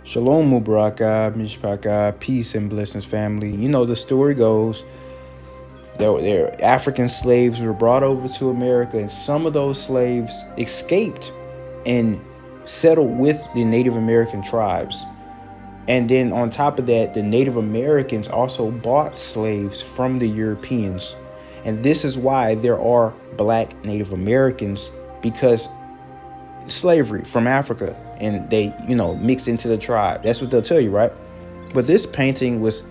Shalom Mubaraka, Mishpaka, peace and blessings, family. You know, the story goes, their African slaves were brought over to America, and some of those slaves escaped and settled with the Native American tribes. And then on top of that, the Native Americans also bought slaves from the Europeans. And this is why there are black Native Americans, because slavery from Africa, and they, mixed into the tribe. That's what they'll tell you, right? But this painting was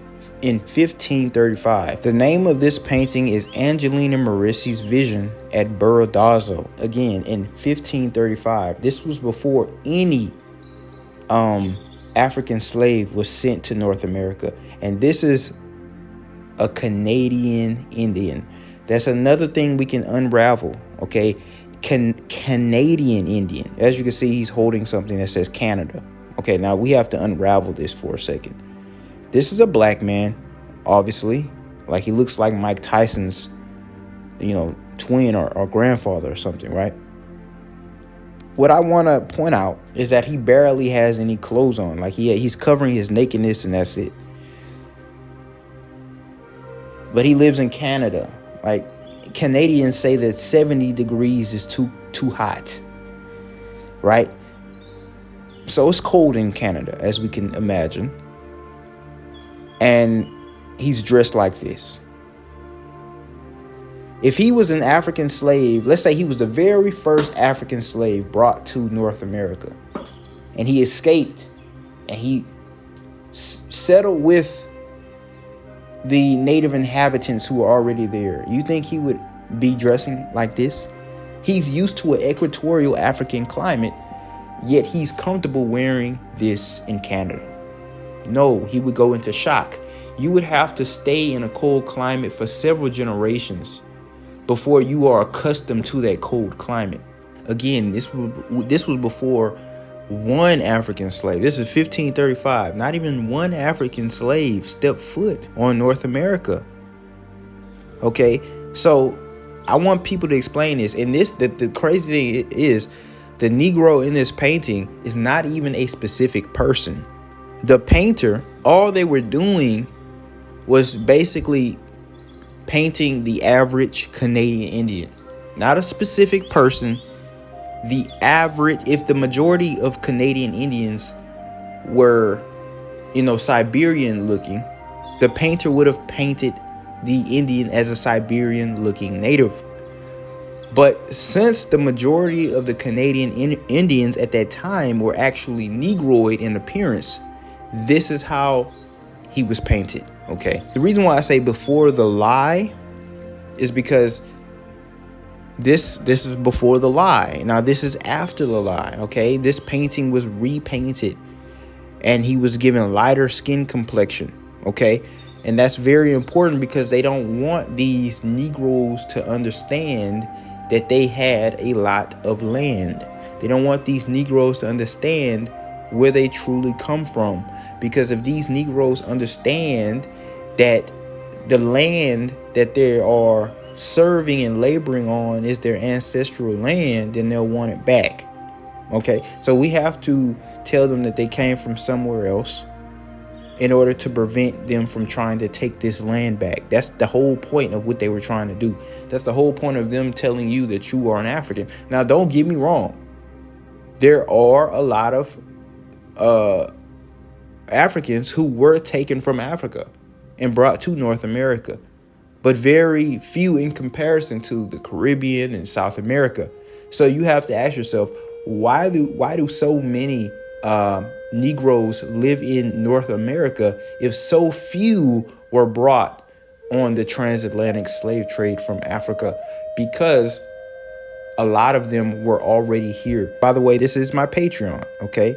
in 1535. The name of this painting is Angelina Morisi's Vision at Burodazo, again in 1535. This was before any African slave was sent to North America. And this is a Canadian Indian. That's another thing we can unravel, okay? Canadian Indian. As you can see, he's holding something that says Canada. Okay, now we have to unravel this for a second. This is a black man, obviously. Like, he looks like Mike Tyson's, twin or grandfather or something, right? What I want to point out is that he barely has any clothes on. Like, he's covering his nakedness, and that's it. But he lives in Canada. Like, Canadians say that 70 degrees is too hot, right? So it's cold in Canada, as we can imagine. And he's dressed like this. If he was an African slave, let's say he was the very first African slave brought to North America, and he escaped and he settled with the native inhabitants who were already there, you think he would be dressing like this? He's used to an equatorial African climate, yet he's comfortable wearing this in Canada. No, he would go into shock. You would have to stay in a cold climate for several generations before you are accustomed to that cold climate. Again, this was before one African slave. This is 1535. Not even one African slave stepped foot on North America. Okay, so I want people to explain this. And the crazy thing is, the Negro in this painting is not even a specific person. The painter, all they were doing was basically painting the average Canadian Indian, not a specific person. The average, if the majority of Canadian Indians were, Siberian looking, the painter would have painted the Indian as a Siberian looking native. But since the majority of the Canadian Indians at that time were actually Negroid in appearance, this is how he was painted. Okay. The reason why I say before the lie is because this is before the lie. Now this is after the lie. Okay. This painting was repainted and he was given lighter skin complexion. Okay. And that's very important because they don't want these Negroes to understand that they had a lot of land. They don't want these Negroes to understand where they truly come from. Because if these Negroes understand that the land that they are serving and laboring on is their ancestral land, then they'll want it back. Okay, so we have to tell them that they came from somewhere else in order to prevent them from trying to take this land back. That's the whole point of what they were trying to do. That's the whole point of them telling you that you are an African. Now, don't get me wrong. There are a lot of Africans who were taken from Africa and brought to North America, but very few in comparison to the Caribbean and South America. So you have to ask yourself, why do so many Negroes live in North America if so few were brought on the transatlantic slave trade from Africa? Because a lot of them were already here. By the way, this is my Patreon, okay?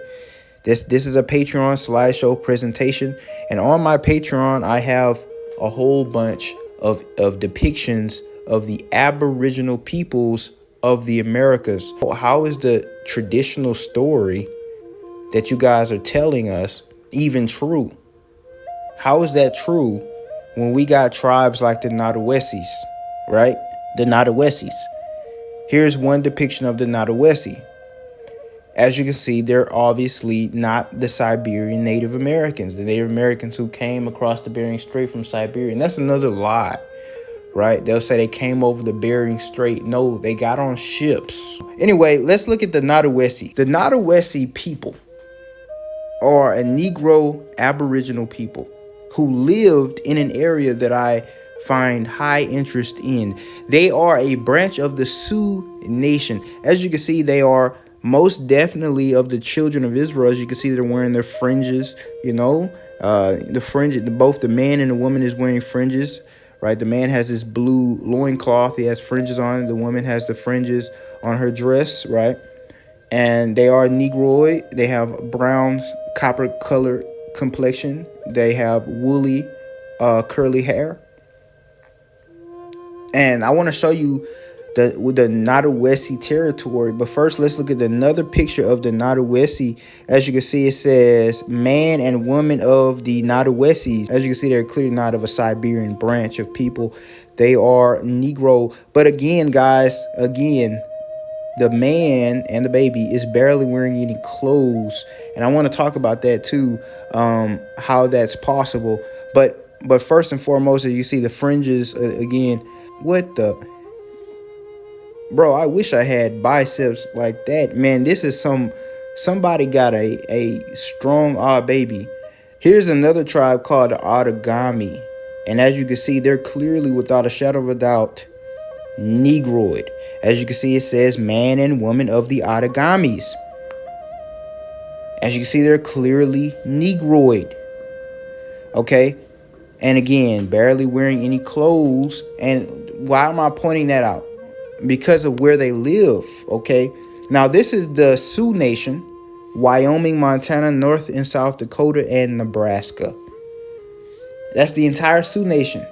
This is a Patreon slideshow presentation, and on my Patreon I have a whole bunch of depictions of the Aboriginal peoples of the Americas. How is the traditional story that you guys are telling us even true? How is that true when we got tribes like the Naudowessies, right? The Naudowessies. Here's one depiction of the Naudowessie. As you can see, they're obviously not the Siberian Native Americans, the Native Americans who came across the Bering Strait from Siberia. And that's another lie, right? They'll say they came over the Bering Strait. No, they got on ships. Anyway, let's look at the Naudowessie. The Naudowessie people are a Negro Aboriginal people who lived in an area that I find high interest in. They are a branch of the Sioux Nation. As you can see, they are most definitely of the children of Israel. As you can see, they're wearing their fringes, you know, the fringe, both the man and the woman is wearing fringes, right? The man has this blue loincloth. He has fringes on it. The woman has the fringes on her dress, right? And they are Negroid. They have brown, copper colored complexion. They have woolly, curly hair. And I want to show you the Naudowessie territory. But first, let's look at another picture of the Naudowessie. As you can see, it says man and woman of the Naudowessies. As you can see, they're clearly not of a Siberian branch of people. They are Negro. But again, guys, the man and the baby is barely wearing any clothes. And I want to talk about that too, how that's possible. But first and foremost, as you see the fringes, again, what the... Bro, I wish I had biceps like that. Man, this is somebody got a strong baby. Here's another tribe called the Ottogami. And as you can see, they're clearly, without a shadow of a doubt, Negroid. As you can see, it says man and woman of the Ottigaumies. As you can see, they're clearly Negroid. Okay? And again, barely wearing any clothes. And why am I pointing that out? Because of where they live, okay? Now, this is the Sioux Nation, Wyoming, Montana, North and South Dakota, and Nebraska. That's the entire Sioux Nation,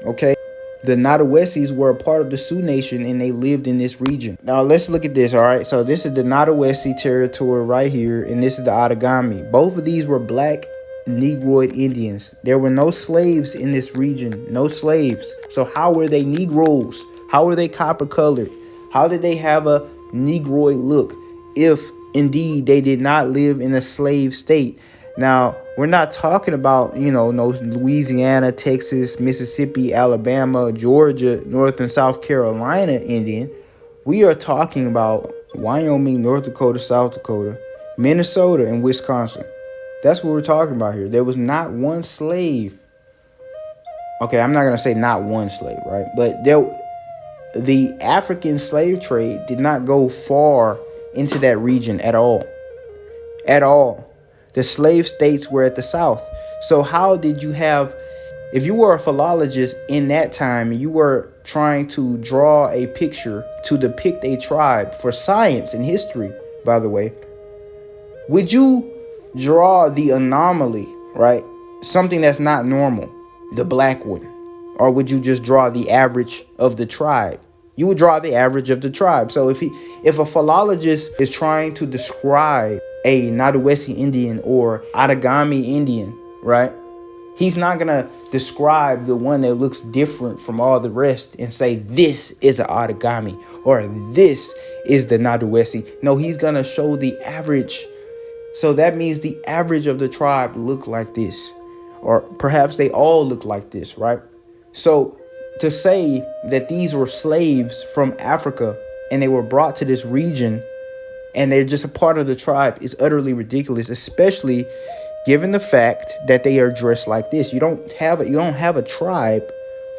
okay? The Naudowessies were a part of the Sioux Nation, and they lived in this region. Now, let's look at this, all right? So this is the Naudowessie territory right here, and this is the Ottogami. Both of these were black Negroid Indians. There were no slaves in this region, no slaves. So how were they Negroes? How were they copper colored? How did they have a Negroid look if indeed they did not live in a slave state? Now, we're not talking about, you know, no Louisiana, Texas, Mississippi, Alabama, Georgia, North and South Carolina Indian. We are talking about Wyoming, North Dakota, South Dakota, Minnesota, and Wisconsin. That's what we're talking about here. There was not one slave. Okay, I'm not going to say not one slave, right? But the African slave trade did not go far into that region at all. At all. The slave states were at the south. So how did you have, if you were a philologist in that time, you were trying to draw a picture to depict a tribe for science and history, by the way, would you draw the anomaly, right? Something that's not normal, the black one. Or would you just draw the average of the tribe? You would draw the average of the tribe. So if a philologist is trying to describe a Naudowessie Indian or Ottogami Indian, right? He's not going to describe the one that looks different from all the rest and say, this is an Ottogami or this is the Naudowessie. No, he's going to show the average. So that means the average of the tribe look like this, or perhaps they all look like this, right? So to say that these were slaves from Africa and they were brought to this region and they're just a part of the tribe is utterly ridiculous, especially given the fact that they are dressed like this. You don't have a tribe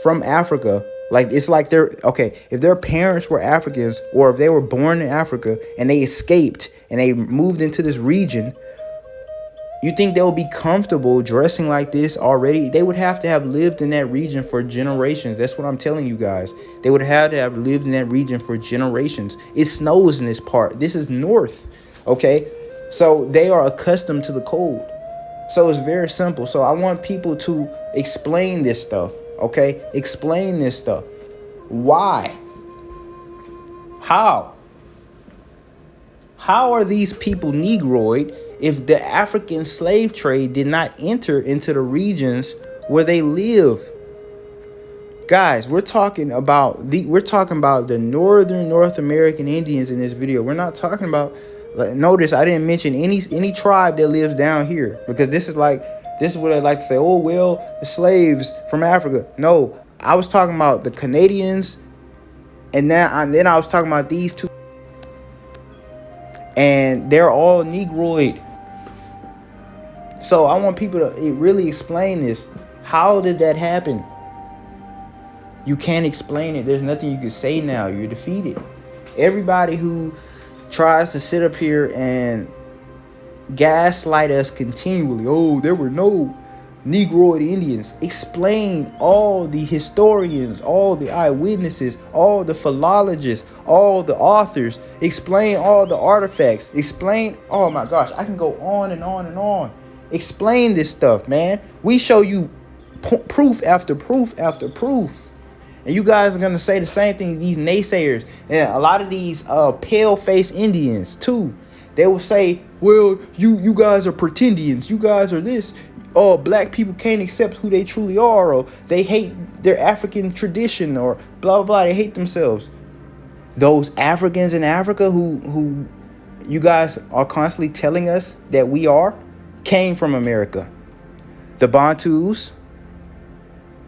from Africa. Like, it's like they're, okay, if their parents were Africans or if they were born in Africa and they escaped and they moved into this region, you think they'll be comfortable dressing like this already? They would have to have lived in that region for generations. That's what I'm telling you guys. They would have to have lived in that region for generations. It snows in this part. This is north, okay? So they are accustomed to the cold. So it's very simple. So I want people to explain this stuff, okay? Explain this stuff. Why? How? How are these people Negroid if the African slave trade did not enter into the regions where they live? Guys, we're talking about the northern North American Indians in this video. We're not talking about Notice I didn't mention any tribe that lives down here, because this is what I like to say. Oh well, the slaves from Africa. No, I was talking about the Canadians, and then I was talking about these two, and they're all Negroid. So I want people to really explain this. How did that happen? You can't explain it. There's nothing you can say now. You're defeated. Everybody who tries to sit up here and gaslight us continually, oh, there were no Negroid Indians. Explain all the historians, all the eyewitnesses, all the philologists, all the authors. Explain all the artifacts. Explain, oh my gosh, I can go on and on and on. Explain this stuff, man. We show you proof after proof after proof. And you guys are going to say the same thing, these naysayers. And a lot of these pale-faced Indians, too. They will say, well, you guys are pretendians. You guys are this. Oh, black people can't accept who they truly are. Or they hate their African tradition. Or blah, blah, blah. They hate themselves. Those Africans in Africa who you guys are constantly telling us that we are, came from America. The Bantus,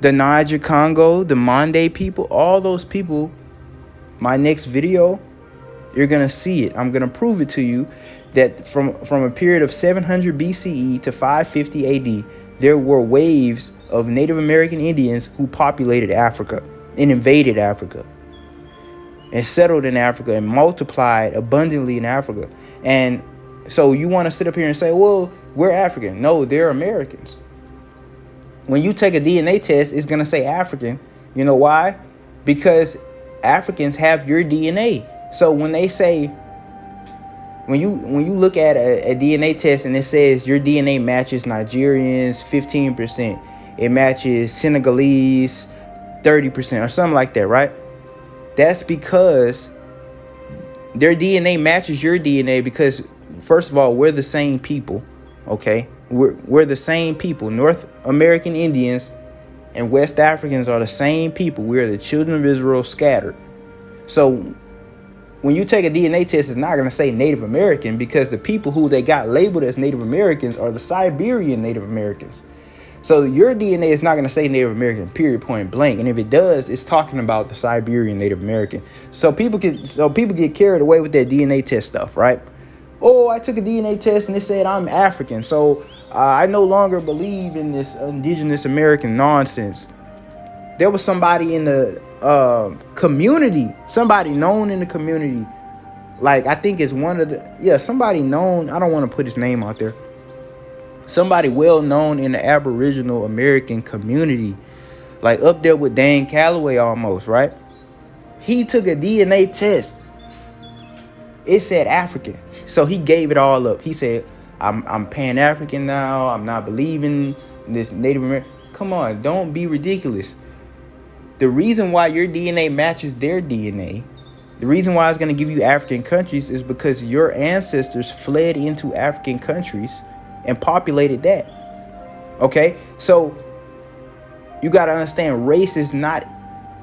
the Niger Congo, the Mande people, all those people, my next video, you're going to see it. I'm going to prove it to you that from a period of 700 BCE to 550 AD, there were waves of Native American Indians who populated Africa and invaded Africa and settled in Africa and multiplied abundantly in Africa. And so you want to sit up here and say, well, we're African. No, they're Americans. When you take a DNA test, it's going to say African. You know why? Because Africans have your DNA. So when they say, when you look at a DNA test and it says your DNA matches Nigerians 15%, it matches Senegalese 30% or something like that, right? That's because their DNA matches your DNA because, first of all, we're the same people, okay? We're the same people. North American Indians and West Africans are the same people. We are the children of Israel scattered. So when you take a DNA test, it's not going to say Native American because the people who they got labeled as Native Americans are the Siberian Native Americans. So your DNA is not going to say Native American, period, point blank. And if it does, it's talking about the Siberian Native American. So people get carried away with that DNA test stuff, right? Oh, I took a DNA test and it said I'm African. So I no longer believe in this indigenous American nonsense. There was somebody in the community, somebody known in the community, like I think it's somebody known. I don't want to put his name out there. Somebody well known in the Aboriginal American community, like up there with Dane Calloway almost, right? He took a DNA test. It said African. So he gave it all up. He said, I'm Pan-African now. I'm not believing this Native American. Come on, don't be ridiculous. The reason why your DNA matches their DNA, the reason why it's going to give you African countries is because your ancestors fled into African countries and populated that. Okay? So you got to understand race is not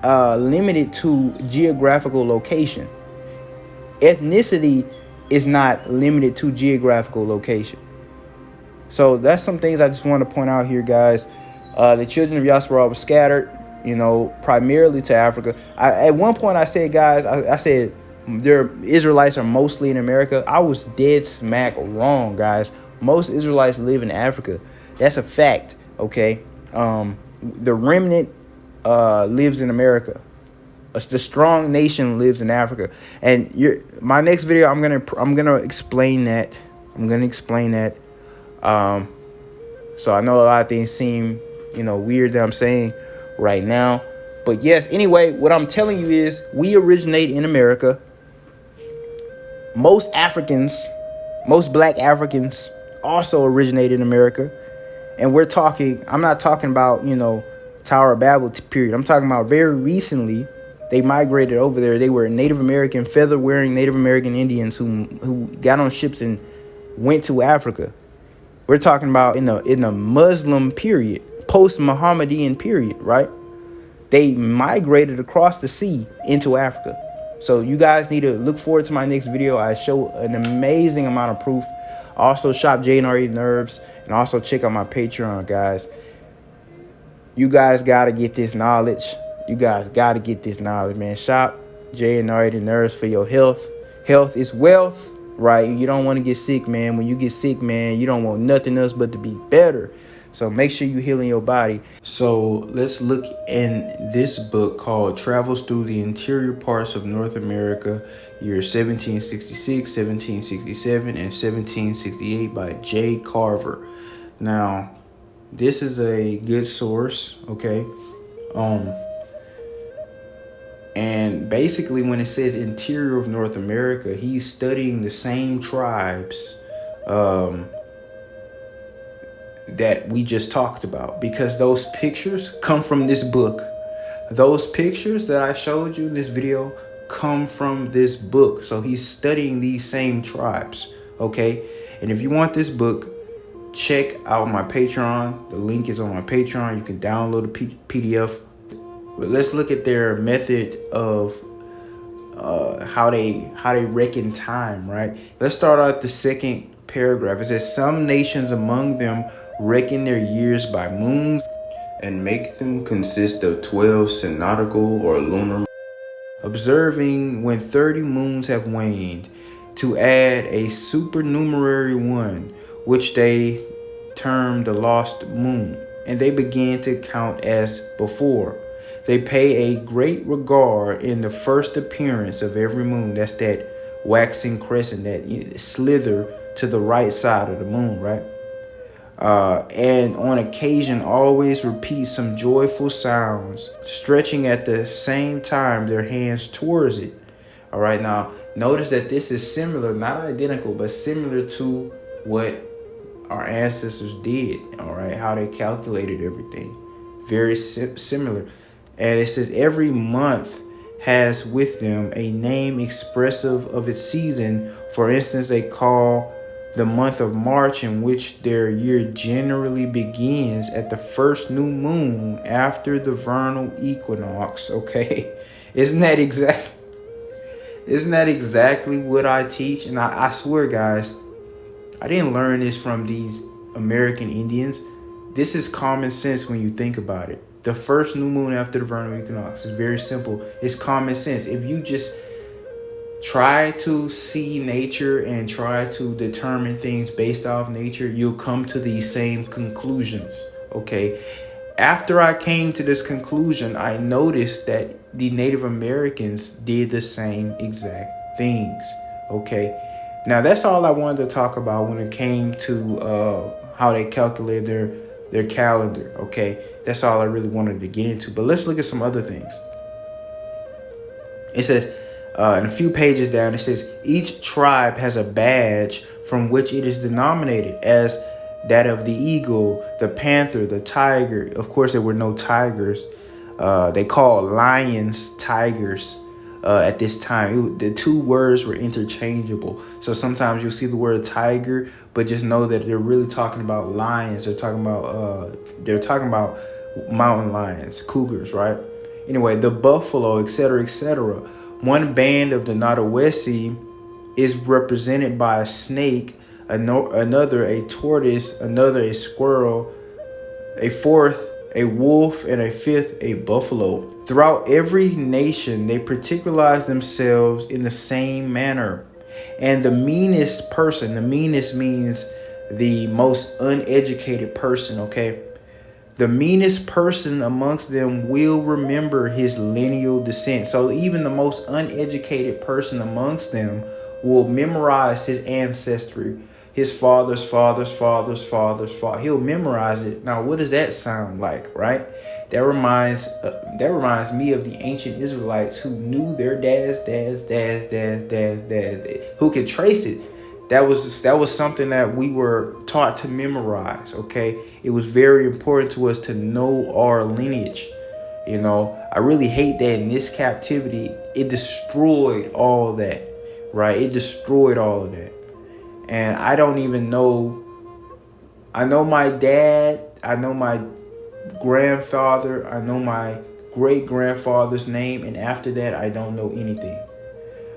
limited to geographical location. Ethnicity is not limited to geographical location. So that's some things I just want to point out here, guys. The children of Yasharal were scattered, primarily to Africa. At one point I said, guys, I said their Israelites are mostly in America. I was dead smack wrong, guys. Most Israelites live in Africa. That's a fact, okay? The remnant lives in America. The strong nation lives in Africa. And my next video, I'm gonna explain that. So I know a lot of things seem, weird that I'm saying right now. But yes, anyway, what I'm telling you is we originate in America. Most black Africans also originate in America. And I'm not talking about, Tower of Babel period. I'm talking about very recently. They migrated over there. They were Native American, feather-wearing Native American Indians who got on ships and went to Africa. We're talking about in the Muslim period, post-Mohammedan period, right? They migrated across the sea into Africa. So you guys need to look forward to my next video. I show an amazing amount of proof. Also shop JNR Nerves, and also check out my Patreon, guys. You guys gotta get this knowledge. You guys gotta get this knowledge, man. Shop JNR Nerves for your health. Health is wealth, right? You don't want to get sick, man. When you get sick, man, you don't want nothing else but to be better. So make sure you healing your body. So let's look in this book called Travels Through the Interior Parts of North America, years 1766, 1767, and 1768 by J. Carver. Now, this is a good source, okay? And basically when it says interior of North America, he's studying the same tribes that we just talked about, because those pictures come from this book. Those pictures that I showed you in this video come from this book. So he's studying these same tribes, okay? And if you want this book, check out my Patreon. The link is on my Patreon. You can download a PDF. But let's look at their method of how they reckon time, right? Let's start out the second paragraph. It says, some nations among them reckon their years by moons and make them consist of 12 synodical or lunar, observing when 30 moons have waned, to add a supernumerary one, which they term the lost moon, and they begin to count as before. They pay a great regard in the first appearance of every moon. That's that waxing crescent, that slither to the right side of the moon, right? And on occasion always repeat some joyful sounds, stretching at the same time their hands towards it. All right, now notice that this is similar, not identical, but similar to what our ancestors did. All right, how they calculated everything, very similar. And it says every month has with them a name expressive of its season. For instance, they call the month of March, in which their year generally begins at the first new moon after the vernal equinox. Okay, isn't that exactly what I teach? And I swear, guys, I didn't learn this from these American Indians. This is common sense when you think about it. The first new moon after the vernal equinox is very simple. It's common sense. If you just try to see nature and try to determine things based off nature, you'll come to these same conclusions, okay? After I came to this conclusion, I noticed that the Native Americans did the same exact things, okay? Now, that's all I wanted to talk about when it came to how they calculate their calendar, okay? That's all I really wanted to get into. But let's look at some other things. It says, in a few pages down, it says, each tribe has a badge from which it is denominated, as that of the eagle, the panther, the tiger. Of course, there were no tigers. They called lions tigers at this time. The two words were interchangeable. So sometimes you'll see the word tiger, but just know that they're really talking about lions. They're talking about mountain lions, cougars, right? Anyway, the buffalo, etc., etc. One band of the Naudowessie is represented by a snake, another a tortoise, another a squirrel, a fourth a wolf, and a fifth a buffalo. Throughout every nation, they particularize themselves in the same manner. And the meanest person, the meanest means the most uneducated person, okay? The meanest person amongst them will remember his lineal descent. So even the most uneducated person amongst them will memorize his ancestry, his father's father's father's father's father. He'll memorize it. Now, what does that sound like, right? That reminds me of the ancient Israelites who knew their dad's, who could trace it. That was something that we were taught to memorize, okay? It was very important to us to know our lineage. You know, I really hate that in this captivity, it destroyed all that, right? It destroyed all of that. And I don't even know. I know my dad, I know my grandfather, I know my great grandfather's name, and after that I don't know anything.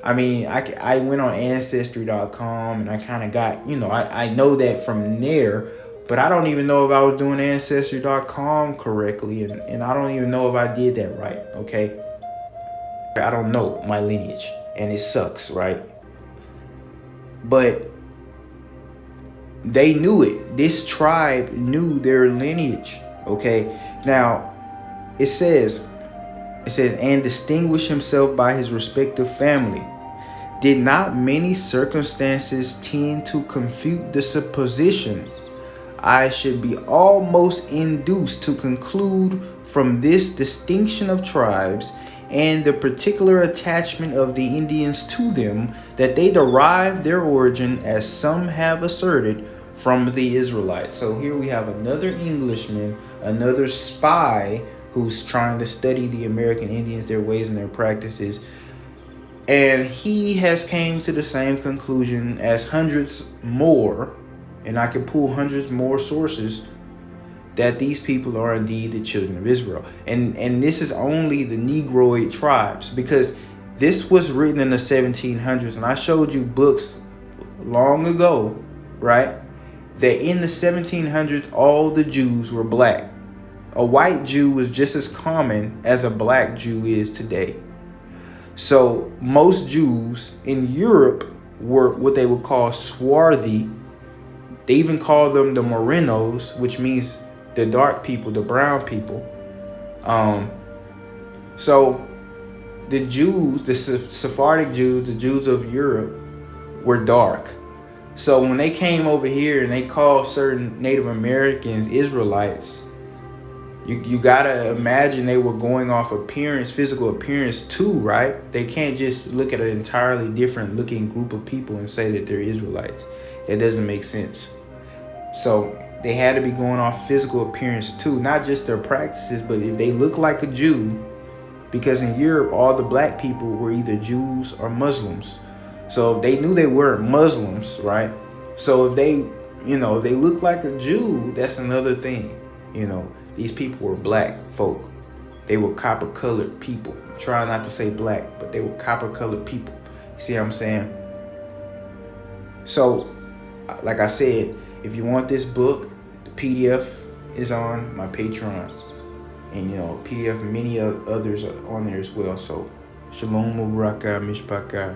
I mean, I went on Ancestry.com and I kind of got, I know that from there, but I don't even know if I was doing Ancestry.com correctly, and I don't even know if I did that right, okay? I don't know my lineage, and it sucks, right? But they knew it. This tribe knew their lineage, okay? Now, it says, and distinguish himself by his respective family. Did not many circumstances tend to confute the supposition? I should be almost induced to conclude from this distinction of tribes and the particular attachment of the Indians to them that they derive their origin, as some have asserted, from the Israelites. So here we have another Englishman, another spy who's trying to study the American Indians, their ways and their practices. And he has came to the same conclusion as hundreds more, and I can pull hundreds more sources, that these people are indeed the children of Israel. And this is only the Negroid tribes, because this was written in the 1700s. And I showed you books long ago, right, that in the 1700s, all the Jews were black. A white Jew was just as common as a black Jew is today. So most Jews in Europe were what they would call swarthy. They even call them the Morenos, which means the dark people, the brown people. So the Jews, the Sephardic Jews, the Jews of Europe, were dark. So when they came over here and they called certain Native Americans Israelites, you gotta imagine they were going off appearance, physical appearance too, right? They can't just look at an entirely different looking group of people and say that they're Israelites. That doesn't make sense. So they had to be going off physical appearance too, not just their practices, but if they look like a Jew, because in Europe, all the black people were either Jews or Muslims. So they knew they weren't Muslims, right? So if they, if they look like a Jew, that's another thing. These people were black folk. They were copper colored people. I'm trying not to say black, but they were copper colored people. See what I'm saying? So, like I said, if you want this book, the PDF is on my Patreon. And, PDF, many others are on there as well. So, Shalom, Mubaraka, Mishpaka.